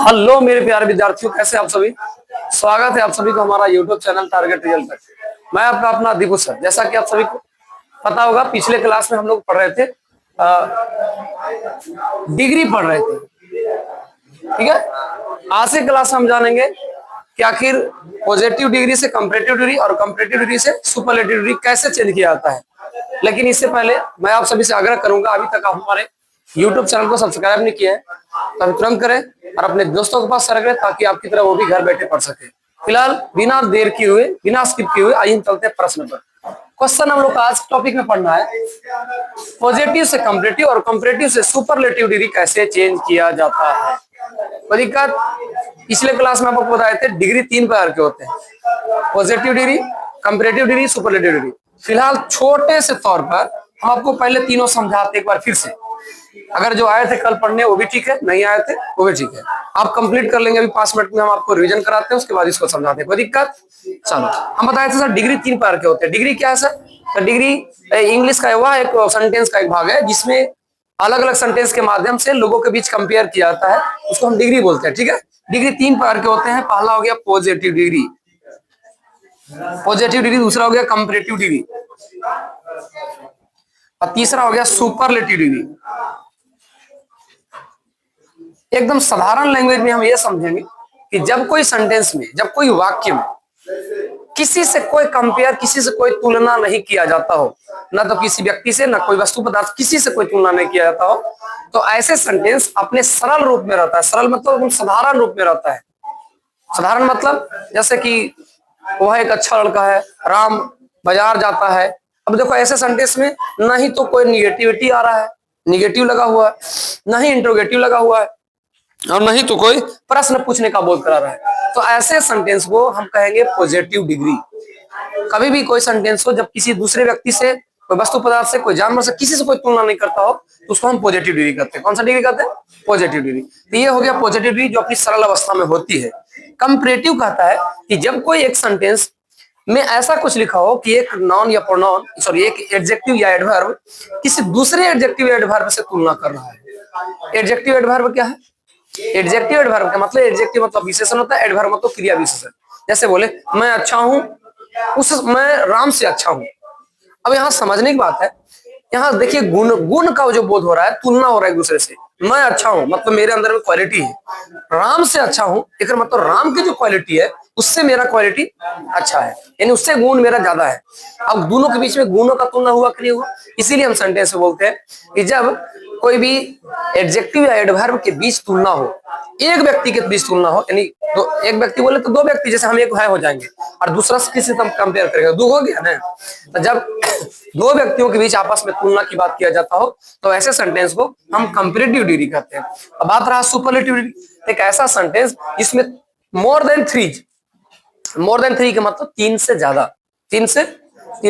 Hello मेरे प्यारे विद्यार्थियों, कैसे आप सभी। स्वागत है आप सभी को हमारा यूट्यूब चैनल टारगेट रिजल्ट तक। मैं आपका अपना दीपू सर। जैसा कि आप सभी को पता होगा, पिछले क्लास में हम लोग पढ़ रहे थे, डिग्री पढ़ रहे थे, ठीक है। आज से क्लास हम जानेंगे कि आखिर पॉजिटिव डिग्री से कंपैरेटिव डिग्री और कंपैरेटिव डिग्री से सुपरलेटिव डिग्री कैसे चेंज किया जाता है। लेकिन इससे पहले मैं आप सभी से आग्रह करूंगा, अभी तक आप हमारे YouTube चैनल को सब्सक्राइब नहीं किया है तो अभी तुरंत करें और अपने दोस्तों के पास शेयर करें, ताकि आपकी तरह वो भी घर बैठे पढ़ सके। फिलहाल बिना देर किए हुए, बिना स्किप किए हुए आइए हम चलते हैं प्रश्न पर। क्वेश्चन हम लोग आज टॉपिक में पढ़ना है, पॉजिटिव से कंपैरेटिव और कंपैरेटिव से सुपरलेटिव डिग्री कैसे चेंज किया जाता है। कोई दिक्कत? पिछले क्लास में आपको बताए थे डिग्री 3 प्रकार के होते हैं, positive degree, comparative degree, superlative degree. फिलहाल छोटे से तौर पर हम आपको पहले तीनों समझाते एक बार फिर से। अगर जो आए थे कल पढ़ने वो भी ठीक है, नहीं आए थे वो भी ठीक है, आप कंप्लीट कर लेंगे। अभी 5 मिनट में हम आपको रिवीजन कराते हैं, उसके बाद इसको समझाते हैं। कोई दिक्कत? चलो, हम बताए थे सर डिग्री 3 प्रकार के होते हैं। डिग्री क्या है सर? तो डिग्री इंग्लिश का वह एक सेंटेंस का एक भाग है जिसमें अलग अलग सेंटेंस के माध्यम से लोगों के बीच कंपेयर किया जाता है, उसको हम डिग्री बोलते हैं, ठीक है। डिग्री 3 प्रकार के होते हैं। पहला हो गया पॉजिटिव डिग्री, पॉजिटिव डिग्री। दूसरा हो गया कंपैरेटिव डिग्री और तीसरा हो गया सुपरलेटिव डिग्री। एकदम साधारण लैंग्वेज में हम ये समझेंगे कि जब कोई सेंटेंस में, जब कोई वाक्य में किसी से कोई कंपेयर, किसी से कोई तुलना नहीं किया जाता हो, ना तो किसी व्यक्ति से, ना कोई वस्तु पदार्थ, किसी से कोई तुलना नहीं किया जाता हो, तो ऐसे सेंटेंस अपने सरल रूप में रहता है। सरल मतलब साधारण रूप में रहता है। साधारण मतलब जैसे कि वह एक अच्छा लड़का है, राम बाजार जाता है। अब देखो ऐसे सेंटेंस में ना ही तो कोई निगेटिविटी आ रहा है, निगेटिव लगा हुआ है, ना ही इंट्रोगेटिव लगा हुआ है, और नहीं तो कोई प्रश्न पूछने का बोध करा रहा है। तो ऐसे सेंटेंस को हम कहेंगे पॉजिटिव डिग्री। कभी भी कोई सेंटेंस हो जब किसी दूसरे व्यक्ति से, कोई वस्तु पदार्थ से, कोई जानवर से, किसी से कोई तुलना नहीं करता हो, तो उसको हम पॉजिटिव डिग्री कहते हैं। कौन सा डिग्री कहते हैं? Positive degree. तो ये हो गया पॉजिटिव डिग्री, जो अपनी सरल अवस्था में होती है। कंपैरेटिव कहता है कि जब कोई एक सेंटेंस में ऐसा कुछ लिखा हो कि एक नाउन या प्रोनाउन, सॉरी एक एडजेक्टिव या एडवर्ब किसी दूसरे एडजेक्टिव या एडवर्ब से तुलना कर रहा है। एडजेक्टिव एडवर्ब क्या है? एडजेक्टिव एडवर्ब का मतलब, एडजेक्टिव मतलब विशेषण होता है, एडवर्ब मतलब क्रिया विशेषण। जैसे बोले मैं अच्छा हूं, मैं राम से अच्छा हूं। अब यहाँ समझने की बात है, यहाँ देखिए गुण, गुण का जो बोध हो रहा है, तुलना हो रहा है एक दूसरे से। मैं अच्छा हूं मतलब मेरे अंदर में क्वालिटी है, राम से अच्छा हूं एक मतलब राम की जो क्वालिटी है उससे मेरा क्वालिटी अच्छा है, यानी उससे गुण मेरा ज्यादा है। अब दोनों के बीच में गुणों का तुलना हुआ कि नहीं हुआ? इसीलिए हम सेंटेंस में बोलते हैं कि जब कोई भी एडजेक्टिव या एडवर्ब के बीच तुलना हो, एक व्यक्ति के बीच तुलना हो, यानी एक व्यक्ति बोले तो दो व्यक्ति, जैसे हम एक भाई हो जाएंगे और दूसरा से किसी से कंपेयर करेंगे, दो हो गया ना। तो जब दो व्यक्तियों के बीच आपस में तुलना की बात किया जाता हो, तो ऐसे सेंटेंस को हम कंपैरेटिव डिग्री कहते हैं। अब बात रहा सुपरलेटिव डिग्री, एक ऐसा सेंटेंस जिसमें मोर देन थ्री का मतलब तीन से ज्यादा, तीन से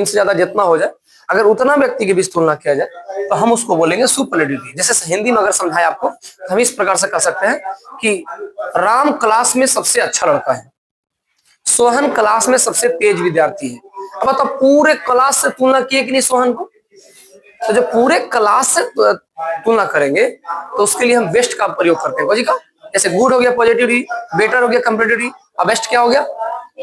ज्यादा जितना हो जाए, अगर उतना व्यक्ति के बीच तुलना किया जाए तो हम उसको बोलेंगे सुपरलेटिव डिग्री। जैसे हिंदी में अगर समझाए आपको, हम इस प्रकार से कह सकते हैं कि राम क्लास में सबसे अच्छा लड़का है, सोहन क्लास में सबसे तेज विद्यार्थी है। अब मतलब पूरे क्लास से तुलना किए कि नहीं सोहन को? तो जब पूरे क्लास से तुलना करेंगे तो उसके लिए हम बेस्ट का प्रयोग करते हैं। जी का, जैसे गुड हो गया पॉजिटिव डिग्री, बेटर हो गया कंपैरेटिव डिग्री, और बेस्ट क्या हो गया?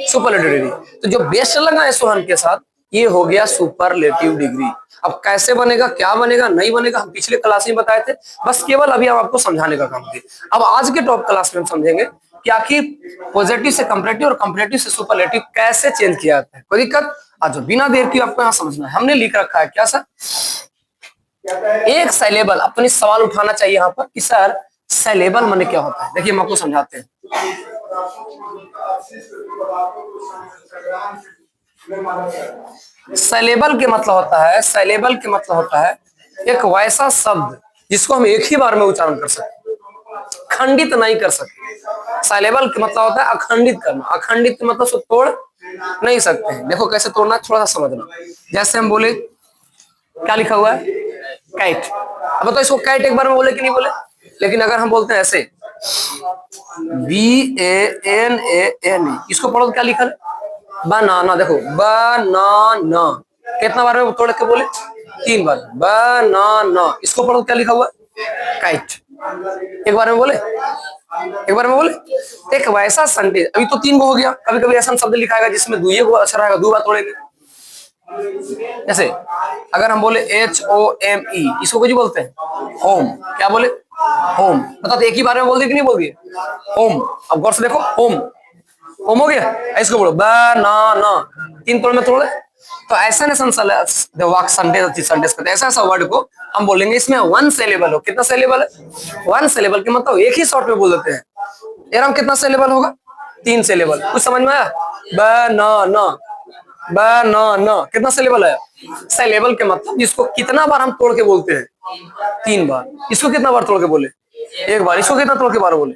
Superlative degree. तो जो बेस्ट लगा है सोहन के साथ, ये हो गया सुपरलेटिव डिग्री। अब कैसे बनेगा, क्या बनेगा, नहीं बनेगा, हम पिछले क्लास में बताए थे, बस केवल अभी हम आपको समझाने का काम किए। अब आज के टॉप क्लास में हम समझेंगे कि आखिर पॉजिटिव से कंपैरेटिव और कंपैरेटिव से सुपरलेटिव कैसे चेंज किया जाता है। कोई दिक्कत? आज बिना देर की आपको यहाँ समझना है। हमने लिख रखा है क्या सर? एक साइलेबल। अपनी सवाल उठाना चाहिए यहाँ पर कि सर साइलेबल माने क्या होता है। देखिए हम आपको समझाते हैं। साइलेबल के मतलब होता है, साइलेबल के मतलब होता है एक वैसा शब्द जिसको हम एक ही बार में उच्चारण कर सकते, खंडित नहीं कर सकते। साइलेबल का मतलब होता है अखंडित करना। अखंडित का मतलब तोड़ नहीं सकते हैं। देखो कैसे तोड़ना, थोड़ा सा समझना। जैसे हम बोले, क्या लिखा हुआ है? कैट। अब बताओ इसको कैट एक बार में बोले कि नहीं बोले? लेकिन अगर हम बोलते हैं ऐसे BANANA, इसको पढ़ो तो क्या लिखा है? बनाना। देखो बनाना, कितना बार में तोड़ के बोले? 3 बार बनाना। इसको पढ़ो क्या लिखा हुआ है, काइट। एक बार में बोले, एक बार में बोले। एक वैसा सेंटेंस, अभी तो 3 गो हो गया, कभी कभी ऐसा शब्द लिखा है जिसमें 2 गो अक्षर आएगा, 2 बार तोड़ेंगे। जैसे अगर हम बोले HOME, इसको कुछ बोलते हैं होम। क्या बोले, होम। बता तो एक ही बार में बोल दिए कि नहीं बोल दिए, होम। अब गौर से देखो, होम, होम हो गया। इसको बोलो बनाना, 3 तोड़ में तोड़े। तो ऐसा ऐसा ऐसा वर्ड को हम बोलेंगे इसमें 1 सिलेबल हो। कितना सिलेबल है, 1 सिलेबल के मतलब एक ही शॉर्ट में बोल देते हैं। यार हम कितना सिलेबल होगा, 3 सिलेबल। कुछ समझ में आया, बनाना, बनाना कितना सिलेबल है, सिलेबल के मतलब जिसको कितना बार हम तोड़ के बोलते हैं, 3 बार। इसको कितना बार तोड़ के बोले, 1 बार। इसको कितना तोड़ के बार बोले,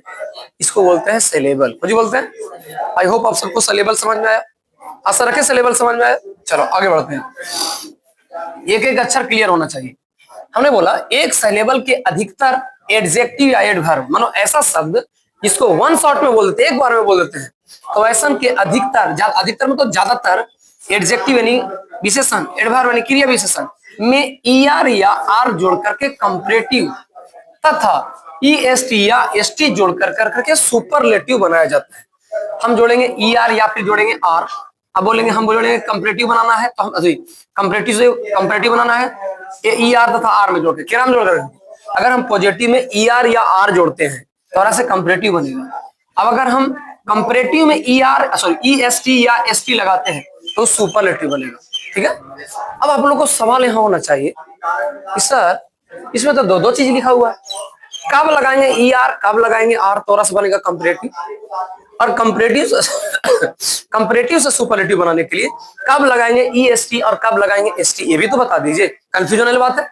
इसको बोलते हैं सिलेबल। कुछ बोलते हैं। आई होप आप सबको सिलेबल समझ में आया, आशा रखे सिलेबल समझ में आया। चलो आगे बढ़ते हैं, एक एक अक्षर क्लियर होना चाहिए। हमने बोला एक सिलेबल के अधिकतर एडजेक्टिव या एडवर्ब, मानो ऐसा शब्द जिसको 1 शॉट में बोल देते हैं, एक बार में बोल देते हैं। तो ऐसा के अधिकतर, अधिकतर मतलब ज्यादातर एडजेक्टिव यानी विशेषण, एडवर्ब यानी क्रिया विशेषण में ER या R जोड़ करके कंपैरेटिव तथा EST या ST जोड़ करके सुपरलेटिव बनाया जाता है। हम जोड़ेंगे ER या फिर जोड़ेंगे R। अब बोलेंगे, हम बोलेंगे कंपैरेटिव बनाना है, तो हम कंपैरेटिव से कंपैरेटिव बनाना है, ER तथा R में जोड़ के क्या नाम जोड़ कर। अगर हम पॉजिटिव में ER या R जोड़ते हैं तो ऐसे कंपैरेटिव बनेगा। अब अगर हम कंपैरेटिव में EST या ST लगाते हैं तो सुपरलेटिव बनेगा। ठीक है। अब आप लोगों को सवाल यहाँ होना चाहिए कि सर इसमें तो 2 चीज लिखा हुआ है, कब लगाएंगे ER, कब लगाएंगे R, तो रस बनेगा कंपैरेटिव। और कंपैरेटिव से सुपरलेटिव बनाने के लिए कब लगाएंगे EST और कब लगाएंगे ST, ये भी तो बता दीजिए। कंफ्यूजन वाली बात है,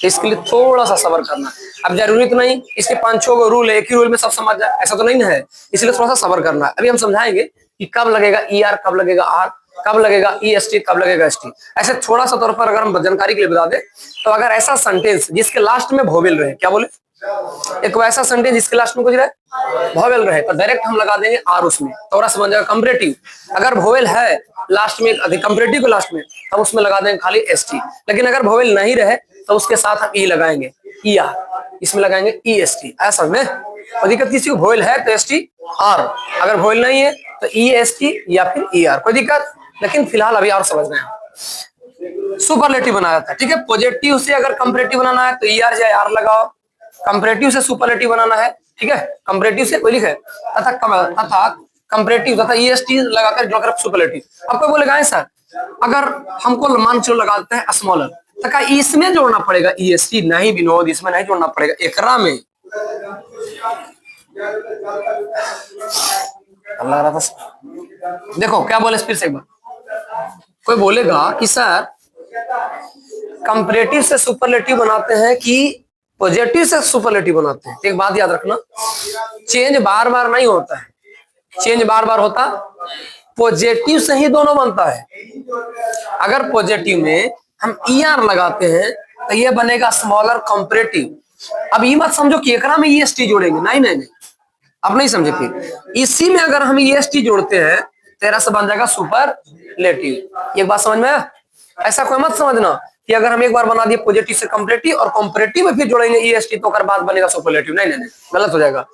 इसके लिए थोड़ा सा सब्र करना। अब जरूरी तो नहीं इसके 5-6 गो रूल है, एक ही रूल में सब समझ जाए, ऐसा तो नहीं है, इसलिए थोड़ा सा सब्र करना है। अभी हम समझाएंगे कि कब लगेगा ER, कब लगेगा R, कब लगेगा EST, कब लगेगा ST। ऐसे थोड़ा सा तौर पर अगर हम जानकारी के लिए बता दें तो अगर ऐसा सेंटेंस जिसके लास्ट में वोवेल रहे, क्या बोले, एक वैसा सेंटेंस जिसके लास्ट में कुछ रहे, वोवेल रहे, तो डायरेक्ट हम लगा देंगे R उसमें, थोड़ा समझ जाएगा कंपैरेटिव। अगर वोवेल है लास्ट में, कंपैरेटिव के लास्ट में, हम उसमें लगा देंगे खाली ST। लेकिन अगर वोवेल नहीं रहे तो उसके साथ हम E लगाएंगे, ER, इसमें लगाएंगे EST। ऐसा में और दिक्कत किसी को वोवेल है तो ST R, अगर वोवेल नहीं है तो EST या फिर ER, कोई दिक्कत। लेकिन फिलहाल अभी और समझ रहे हैं, सुपरलेटिव बनाया था। ठीक है, पॉजिटिव से अगर कंपैरेटिव बनाना है तो ER या R लगाओ, कंपैरेटिव से सुपरलेटिव बनाना है, ठीक है, कंपैरेटिव से कोई लिखे तथा कंपैरेटिव तथा EST लगाकर जोड़कर सुपरलेटिव। आपको बोलेगा सर अगर हमको मान चलो लगाते हैं स्मॉलर, तो क्या इसमें जोड़ना पड़ेगा EST? नहीं विनोद, इसमें नहीं जोड़ना पड़ेगा, एकरा में। अल्लाह रहा था। देखो क्या बोले फिर से एक बार, कोई बोलेगा कि सर कंपैरेटिव से सुपरलेटिव बनाते हैं कि पॉजिटिव से सुपरलेटिव बनाते हैं? तो एक बात याद रखना, चेंज बार बार नहीं होता है, चेंज बार बार होता पॉजिटिव से ही दोनों बनता है। अगर पॉजिटिव में हम ER लगाते हैं तो ये बनेगा स्मॉलर कंपैरेटिव। अब ये मत समझो कि एकरा में EST जोड़ेंगे, नहीं नहीं नहीं, अब नहीं समझे। फिर इसी में अगर हम EST जोड़ते हैं तेरा से बन जाएगा सुपरलेटिव। एक बात समझ में आया? ऐसा कोई मत समझना कि अगर हम एक बार बना दिए पॉजिटिव से कंपैरेटिव और कंपैरेटिव में फिर जोड़ेंगे EST तो बाद बनेगा सुपरलेटिव। नहीं नहीं नहीं, गलत हो जाएगा।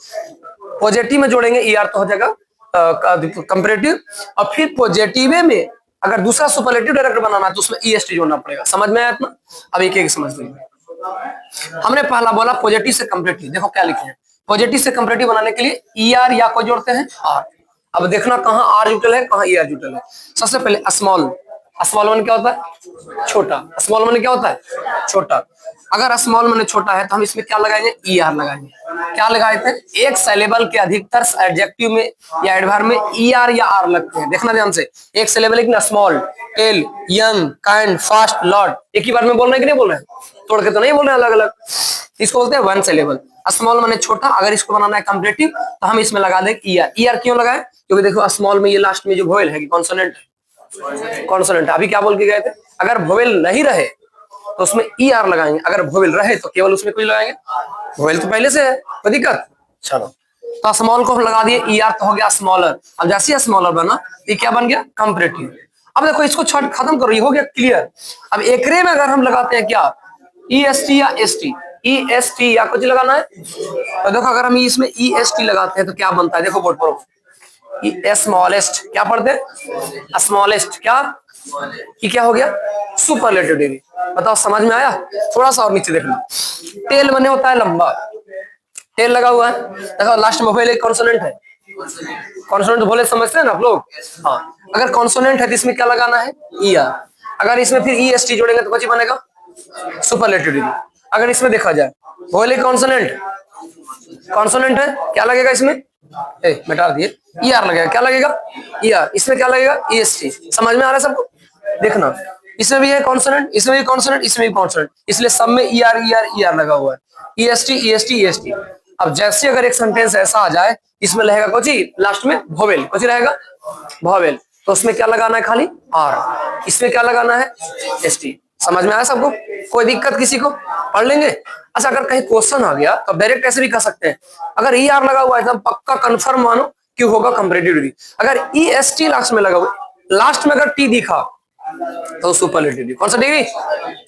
पॉजिटिव में जोड़ेंगे ER तो हो जाएगा कंपैरेटिव, और फिर पॉजिटिव में अगर दूसरा सुपरलेटिव डायरेक्ट बनाना है तो उसमें EST जोड़ना पड़ेगा। समझ में आया इतना? अब एक एक समझ लीजिए। हमने पहला बोला पॉजिटिव से कंपैरेटिव, देखो क्या लिखे हैं, पॉजिटिव से कंपैरेटिव बनाने के लिए ER या को जोड़ते हैं R। अब देखना कहाँ R जुटल है, कहाँ ER जुटल है। सबसे पहले स्मॉल, स्मॉल वन क्या होता है, छोटा। स्मॉल वन क्या होता है, छोटा। अगर स्मॉल वन छोटा है तो हम इसमें क्या लगाएंगे, ER लगाएंगे। क्या लगाए थे, एक सिलेबल के अधिकतर एडजेक्टिव में या एडवर्ब में ER या R लगते हैं। देखना ध्यान से, एक सिलेबल लेकिन small, tall, young, kind, fast, lord, एक ही बार में बोल रहे हैं कि नहीं बोल रहे हैं, तोड़ के तो नहीं बोल रहे हैं अलग अलग। इसको बोलते हैं वन सिलेबल। स्मॉल माने छोटा, अगर इसको बनाना है कंपैरेटिव तो हम इसमें लगा दें ER। ER क्यों लगाए, क्योंकि देखो स्मॉल में ये लास्ट में जो वोवेल है कि कॉन्सोनेंट, कॉन्सोनेंट। अभी क्या बोल के गए थे, अगर वोवेल नहीं रहे तो उसमें ER लगाएंगे, अगर वोवेल रहे तो केवल उसमें कुछ लगाएंगे, वोवेल तो पहले से है, कोई दिक्कत। चलो तो स्मॉल को हम लगा दिए ER तो हो गया स्मॉलर। अब जैसे स्मॉलर बना ये क्या बन गया, कंपैरेटिव। अब देखो इसको छोड़ खत्म करो, ये हो गया क्लियर। अब एकरे में अगर हम लगाते हैं क्या, EST या ST, EST या कुछ लगाना है तो देखो अगर हम इसमें EST लगाते हैं तो क्या बनता है, देखो बोर्ड पर स्मॉलेस्ट, क्या पढ़ते हैं स्मॉलेस्ट, क्या ये क्या हो गया सुपरलेटिव डिग्री। बताओ समझ में आया? थोड़ा सा और नीचे देखना, टेल बने होता है लंबा, टेल लगा हुआ है, देखो लास्ट में वोवेल एक कॉन्सोनेंट है, कॉन्सोनेंट वोवेल समझते हैं ना आप लोग, हाँ अगर कॉन्सोनेंट है तो इसमें क्या लगाना है ER, अगर इसमें फिर EST जोड़ेंगे तो कुछ बनेगा सुपरलेटिव डिग्री। अगर इसमें देखा जाए वोवेल एक कॉन्सोनेंट, कॉन्सोनेंट है, क्या लगेगा इसमें मिटा दिए ER लगेगा, क्या लगेगा ER, इसमें क्या लगेगा EST। समझ में आ रहा है सबको? देखना इसमें भी है कॉन्सोनेंट, इसमें भी कॉन्सोनेंट, इसमें भी कॉन्सोनेंट, इसलिए सब में ER ER ER लगा हुआ है, EST EST EST। अब जैसे अगर एक सेंटेंस ऐसा आ जाए इसमें रहेगा कुछ लास्ट में वोवेल, कुछ रहेगा वोवेल, तो उसमें क्या लगाना है खाली R, इसमें क्या लगाना है ST। समझ में आया सबको? कोई दिक्कत किसी को? पढ़ लेंगे। अच्छा अगर कहीं क्वेश्चन आ गया तो डायरेक्ट ऐसे भी कर सकते हैं, अगर ER लगा हुआ है एकदम पक्का कंफर्म मानो कि होगा कंपैरेटिव डिग्री, अगर EST लास्ट में लगा हुआ, लास्ट में अगर T दिखा तो सुपरलेटिव डिग्री। कौन सा डिग्री?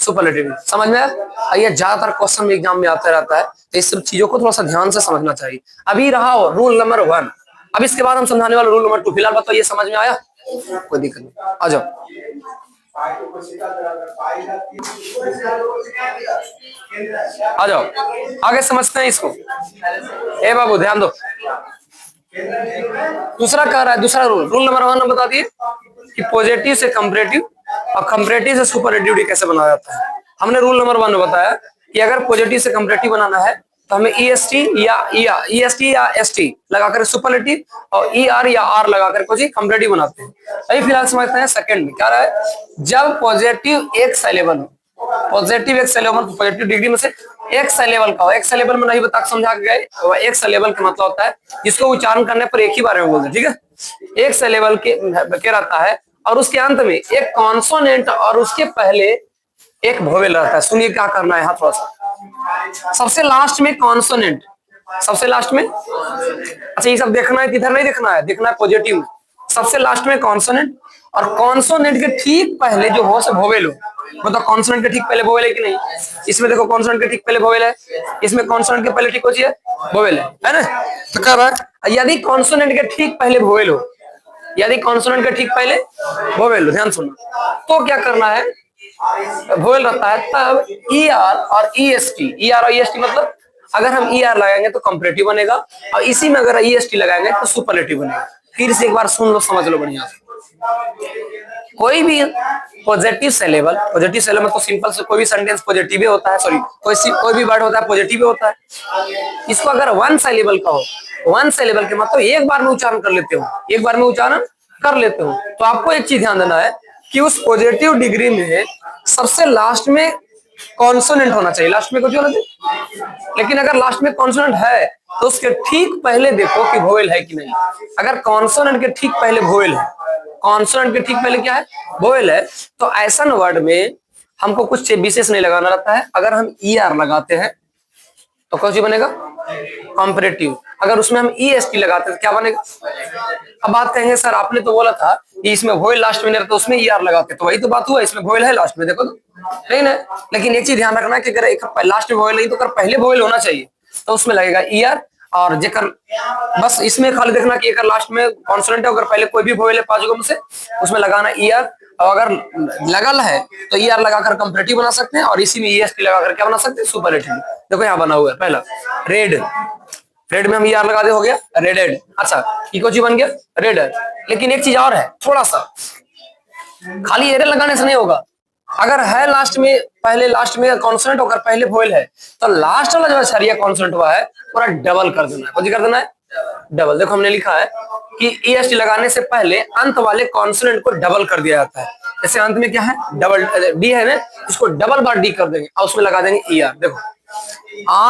Superlative degree. समझ में आया? ये ज्यादातर क्वेश्चन एग्जाम में आता रहता है, तो इस सब चीजों को थोड़ा सा ध्यान से समझना चाहिए। अभी रहा रूल नंबर 1, अब इसके बाद हम समझाने वाले रूल नंबर 2। फिलहाल बताओ ये समझ में आया? कोई दिक्कत नहीं, आ जाओ। आ जाओ आगे समझते हैं इसको। ए बाबू ध्यान दो, दूसरा कह रहा है, दूसरा रूल, रूल नंबर 1 बता दिए कि पॉजिटिव से कंपैरेटिव और कंपैरेटिव से सुपरलेटिव कैसे बनाया जाता है। हमने रूल नंबर 1 में बताया कि अगर पॉजिटिव से कंपैरेटिव बनाना है तो हमें EST या ST लगाकर सुपरलेटिव और ER या R लगाकर कुछ कंपैरेटिव बनाते हैं। अभी फिलहाल समझते हैं सेकंड में क्या रहा है, जब पॉजिटिव एक साइलेबल हो, पॉजिटिव एक साइलेबल, पॉजिटिव डिग्री में से एक साइलेबल का हो, एक साइलेबल में नहीं बता समझा गए, एक साइलेबल का मतलब होता है जिसको उच्चारण करने पर एक ही बार में बोलते, ठीक है, एक साइलेबल के रहता है और उसके अंत में एक कॉन्सोनेंट और उसके पहले एक वोवेल रहता है। सुनिए क्या करना है यहाँ, थोड़ा सा सबसे लास्ट में कॉन्सोनेंट, सबसे लास्ट में, अच्छा ये सब देखना है, किधर नहीं देखना है, देखना है पॉजिटिव में, सबसे लास्ट में कॉन्सोनेंट और कॉन्सोनेंट के ठीक पहले जो हो सब वोवेल हो, मतलब कॉन्सोनेंट के ठीक पहले वोवेल है कि नहीं, इसमें देखो कॉन्सोनेंट के ठीक पहले वोवेल है, इसमें कॉन्सोनेंट के पहले ठीक होती है वोवेल है ना, तो कह रहा है यदि कॉन्सोनेंट के ठीक पहले वोवेल हो, यदि कॉन्सोनेंट के ठीक पहले वोवेल हो, ध्यान सुनना, तो क्या करना है, वोवेल रहता है तब ER और EST मतलब अगर हम ER लगाएंगे तो कंपैरेटिव बनेगा और इसी में अगर EST लगाएंगे तो सुपरलेटिव बनेगा। फिर से एक बार सुन लो, समझ लो बढ़िया से। कोई भी पॉजिटिव सिलेबल तो सिंपल से कोई भी सेंटेंस पॉजिटिव ही होता है, सॉरी कोई भी वर्ड होता है पॉजिटिव ही होता है। इसको अगर वन सिलेबल का हो, वन सिलेबल के मतलब एक बार में उच्चारण कर लेते हो, एक बार में उच्चारण कर लेते हो, तो आपको एक चीज ध्यान देना है कि उस पॉजिटिव डिग्री में सबसे लास्ट में कॉन्सोनेंट होना चाहिए, लास्ट में कुछ होना चाहिए, लेकिन अगर लास्ट में कॉन्सोनेंट है तो उसके ठीक पहले देखो कि वोवेल है कि नहीं। अगर कॉन्सोनेंट के ठीक पहले वोवेल है, कॉन्सोनेंट के ठीक पहले क्या है वोवेल है, तो ऐसा वर्ड में हमको कुछ विशेष नहीं लगाना रहता है। अगर हम ER लगाते हैं तो कौन सी बनेगा कंपैरेटिव, अगर उसमें हम EST लगाते हैं तो क्या बनेगा। अब बात कहेंगे सर आपने तो बोला था कि इसमें वोवेल लास्ट में नहीं रहता, उसमें ER लगाते, तो वही तो बात हुआ, इसमें वोवेल है लास्ट में, देखो तो नहीं ना। लेकिन एक चीज ध्यान रखना कि अगर एक लास्ट में वोवेल नहीं तो अगर पहले वोवेल होना चाहिए तो उसमें लगेगा ER, और जेकर बस इसमें खाली देखना कि अगर लास्ट में कॉन्सोनेंट है, अगर पहले कोई भी वोवेल है पांचों में से उसमें लगाना ER, और अगर लगल है तो ER लगाकर कंपैरेटिव बना सकते हैं और इसी में EST लगाकर क्या बना सकते हैं सुपरलेटिव। देखो यहाँ बना हुआ है पहला रेड, रेड में हम ER लगा दे, हो गया रेडेड। अच्छा इको जी बन गया रेडर, लेकिन एक चीज और है, थोड़ा सा खाली एरर लगाने से नहीं होगा। अगर है लास्ट में, पहले लास्ट में कॉन्सोनेंट होकर पहले वोवेल है तो लास्ट वाला जो छरिया कॉन्सोनेंट हुआ है पूरा डबल कर देना है, कुछ कर देना है डबल। देखो हमने लिखा है कि EST लगाने से पहले अंत वाले कॉन्सोनेंट को डबल कर दिया जाता है। जैसे अंत में क्या है डबल डी है ना, इसको डबल बार डी कर देंगे और उसमें लगा देंगे ER। देखो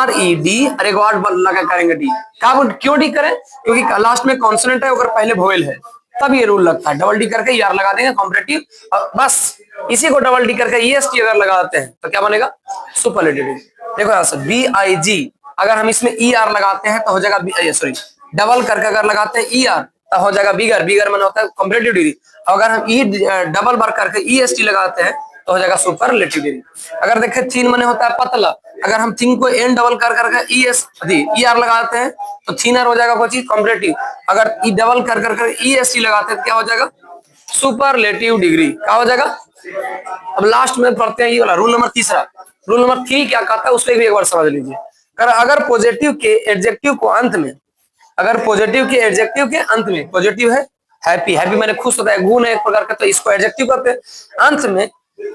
RED, अरे वर्ड लगा करेंगे डी, क्यों डी करें, क्योंकि लास्ट में कॉन्सोनेंट है अगर पहले वोवेल है तब ये रूल लगता है, डबल डी करके ER लगा देंगे कंपैरेटिव, और बस इसी को डबल डी करके EST अगर लगाते हैं तो क्या बनेगा सुपरलेटिव। देखो यहाँ से BIG, अगर हम इसमें ER लगाते हैं तो हो जाएगा, सॉरी डबल करके अगर लगाते हैं ER तब हो जाएगा बिगर, बिगर माने होता है कंपैरेटिव डिग्री। अगर हम ई डबल बार करके ईएसटी लगाते हैं तो हो जाएगा सुपरलेटिव डिग्री। अगर देखें थिन माने होता है पतला, अगर हम थिन को एन डबल कर करके ईआर लगाते हैं तो थिनर हो जाएगा कोई चीज कंपैरेटिव। अगर ई डबल कर करके ईएसटी लगाते हैं तो क्या हो जाएगा सुपरलेटिव डिग्री। क्या हो जाएगा? अब लास्ट में पढ़ते हैं ये वाला रूल नंबर तीसरा। रूल नंबर 3 क्या कहता है उसको भी एक बार समझ लीजिए। अगर पॉजिटिव के एडजेक्टिव को अंत में, अगर पॉजिटिव के एडजेक्टिव के अंत में, पॉजिटिव है हैप्पी, हैप्पी मैंने खुश होता है, गुण है एक प्रकार का, तो इसको एडजेक्टिव कहते हैं। अंत में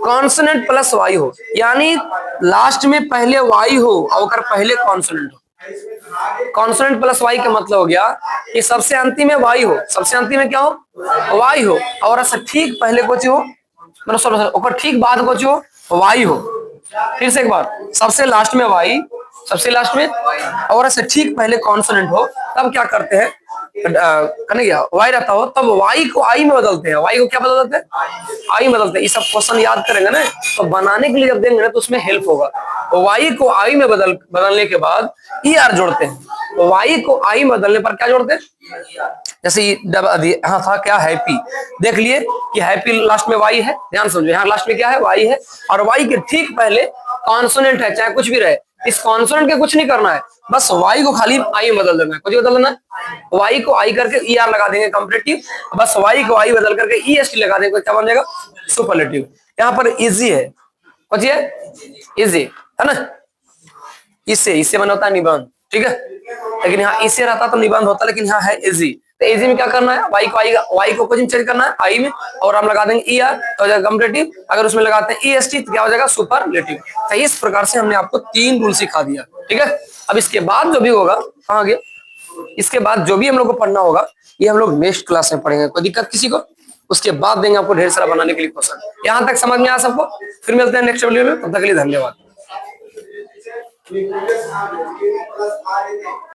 कॉन्सोनेंट प्लस वाई हो, यानी लास्ट में पहले वाई हो और पहले कॉन्सोनेंट हो। कॉन्सोनेंट प्लस वाई का मतलब हो गया कि सबसे अंतिम में वाई हो, सबसे अंतिम में क्या हो वाई हो, और ठीक पहले कुछ हो मतलब ठीक बाद कुछ हो वाई हो। फिर से एक बार, सबसे लास्ट में वाई, सबसे लास्ट में और ऐसे ठीक पहले कॉन्सोनेंट हो, तब क्या करते हैं करने गया वाई रहता हो तब वाई को आई में बदलते हैं। वाई को क्या बदल देते हैं? आई में बदलते हैं। ये सब क्वेश्चन याद करेंगे ना तो बनाने के लिए जब देंगे ना तो उसमें हेल्प होगा। तो वाई को आई में बदलने के बाद ई आर जोड़ते हैं। तो वाई को आई में बदलने पर क्या जोड़ते हैं? जैसे हाँ था क्या हैप्पी, देख लिए कि हैप्पी लास्ट में वाई है, ध्यान समझो यहाँ लास्ट में क्या है वाई है, और वाई के ठीक पहले कॉन्सोनेंट है, चाहे कुछ भी रहे। इस कॉन्सोनेंट के कुछ नहीं करना है, बस वाई को खाली आई में बदल देना है। कुछ बदल देना है, वाई को आई करके ई आर लगा देंगे कंपैरेटिव, बस वाई को आई बदल करके ई एस टी लगा देंगे, क्या बन जाएगा सुपरलेटिव। यहाँ पर इजी है, कुछ इजी है ना, इससे मन होता है निबंध, ठीक है। लेकिन यहाँ इससे रहता तो निबंध होता, लेकिन यहाँ है इजी। तो इजी में क्या करना है, वाई को कुछ चेंज करना है आई में, और हम लगा देंगे ई आर तो हो जाएगा कंपैरेटिव। अगर उसमें लगाते हैं ई एस टी तो क्या हो जाएगा सुपरलेटिव। तो इस प्रकार से हमने आपको 3 रूल सिखा दिया, ठीक है। अब इसके बाद जो भी होगा, कहाँ गया, इसके बाद जो भी हम लोग को पढ़ना होगा ये हम लोग नेक्स्ट क्लास में पढ़ेंगे। कोई दिक्कत किसी को? उसके बाद देंगे आपको ढेर सारा बनाने के लिए क्वेश्चन। यहाँ तक समझ में आया सबको? फिर मिलते हैं नेक्स्ट वीडियो में, तब तक के लिए धन्यवाद।